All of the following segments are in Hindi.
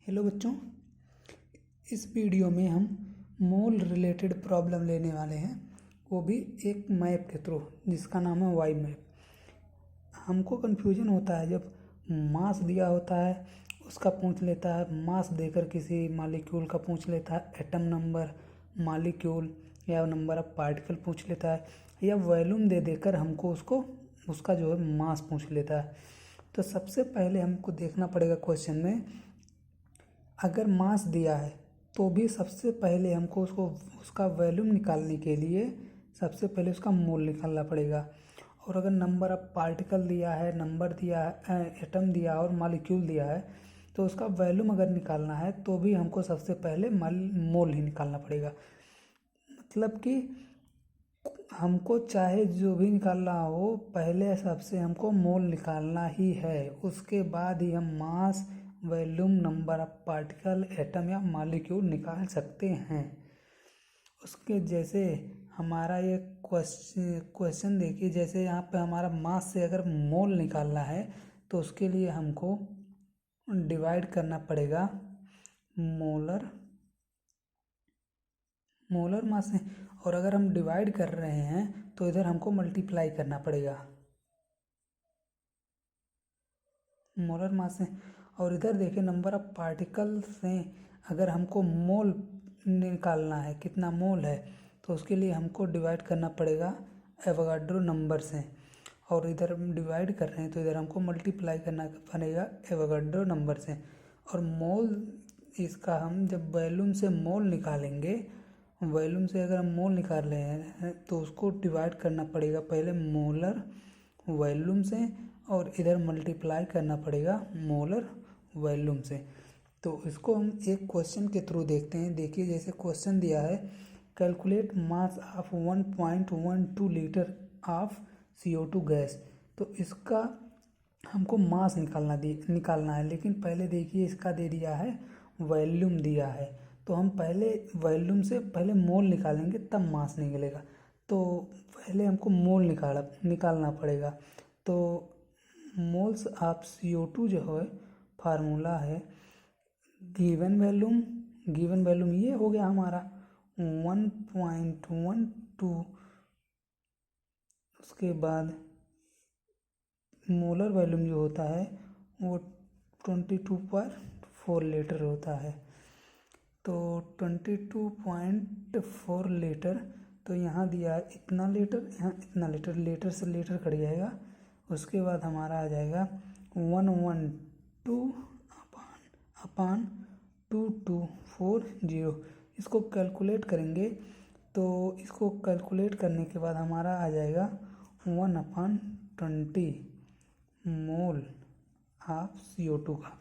हेलो बच्चों, इस वीडियो में हम मोल रिलेटेड प्रॉब्लम लेने वाले हैं, वो भी एक मैप के थ्रू जिसका नाम है वाई मैप। हमको कन्फ्यूजन होता है जब मास दिया होता है उसका पूछ लेता है, मास देकर किसी मालिक्यूल का पूछ लेता है, एटम नंबर, मालिक्यूल या नंबर ऑफ पार्टिकल पूछ लेता है, या वॉल्यूम दे देकर हमको उसका जो है मास पूछ लेता है। तो सबसे पहले हमको देखना पड़ेगा क्वेश्चन में, अगर मास दिया है तो भी सबसे पहले हमको उसका वॉल्यूम निकालने के लिए सबसे पहले उसका मोल निकालना पड़ेगा। और अगर नंबर ऑफ पार्टिकल दिया है, नंबर दिया है, एटम दिया और मालिक्यूल दिया है, तो उसका वॉल्यूम अगर निकालना है तो भी हमको सबसे पहले मोल ही निकालना पड़ेगा। मतलब कि हमको चाहे जो भी निकालना हो, पहले सबसे हमको मोल निकालना ही है, उसके बाद ही हम mass, volume, number of particle, atom या मॉलिक्यूल निकाल सकते हैं। उसके जैसे हमारा ये क्वेश्चन देखिए, जैसे यहाँ पे हमारा मास से अगर मोल निकालना है तो उसके लिए हमको डिवाइड करना पड़ेगा मोलर मास से, और अगर हम डिवाइड कर रहे हैं तो इधर हमको मल्टीप्लाई करना पड़ेगा मोलर मास से। और इधर देखिए नंबर ऑफ पार्टिकल से अगर हमको मोल निकालना है, कितना मोल है, तो उसके लिए हमको डिवाइड करना पड़ेगा एवोगाड्रो नंबर से। और इधर हम डिवाइड कर रहे हैं तो इधर हमको मल्टीप्लाई करना पड़ेगा एवोगाड्रो नंबर से। और मोल, इसका हम जब वॉल्यूम से मोल निकालेंगे, वॉल्यूम से अगर हम मोल निकाल रहे हैं तो उसको डिवाइड करना पड़ेगा पहले मोलर वॉल्यूम से, और इधर मल्टीप्लाई करना पड़ेगा मोलर वॉल्यूम से। तो इसको हम एक क्वेश्चन के थ्रू देखते हैं। देखिए, जैसे क्वेश्चन दिया है, calculate mass of 1.12 litre of CO2 gas. तो इसका हमको मास निकालना है, लेकिन पहले देखिए इसका दे दिया है वॉल्यूम दिया है, तो हम पहले वॉल्यूम से पहले मोल निकालेंगे तब मास निकलेगा। तो पहले हमको मोल निकालना पड़ेगा। तो मोल्स ऑफ CO2 जो है फार्मूला है गिवन वॉल्यूम ये हो गया हमारा 1.12। उसके बाद मोलर वॉल्यूम जो होता है वो 22.4 लीटर होता है। तो 22.4 लीटर, तो यहाँ दिया है इतना लीटर, यहाँ इतना लीटर, लीटर से लीटर कट जाएगा। उसके बाद हमारा आ जाएगा 112 अपान 2240। इसको कैलकुलेट करेंगे तो इसको कैलकुलेट करने के बाद हमारा आ जाएगा 1/20 मोल ऑफ CO2 का।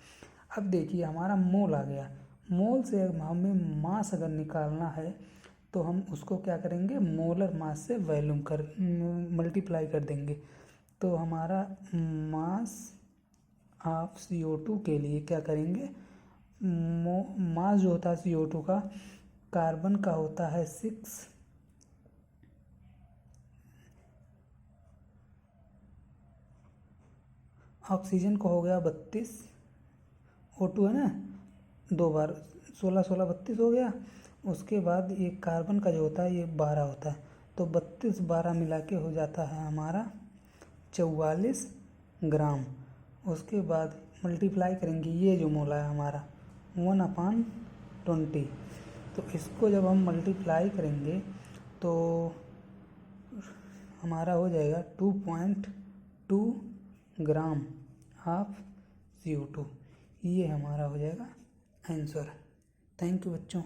अब देखिए हमारा मोल आ गया। मोल से हमें मास अगर निकालना है तो हम उसको क्या करेंगे, मोलर मास से वॉल्यूम मल्टीप्लाई कर देंगे। तो हमारा मास ऑफ CO2 के लिए क्या करेंगे, मास जो होता है CO2 का, कार्बन का होता है 6, ऑक्सीजन को हो गया 32, O2 है ना, 2 बार 16 16 32 हो गया। उसके बाद ये कार्बन का जो होता है ये 12 होता है, तो 32 12 मिला के हो जाता है हमारा 44 ग्राम। उसके बाद मल्टीप्लाई करेंगे, ये जो मोल है हमारा 1/20। तो इसको जब हम मल्टीप्लाई करेंगे तो हमारा हो जाएगा 2.2 ग्राम ऑफ CO2। ये हमारा हो जाएगा आंसर। थैंक यू बच्चों।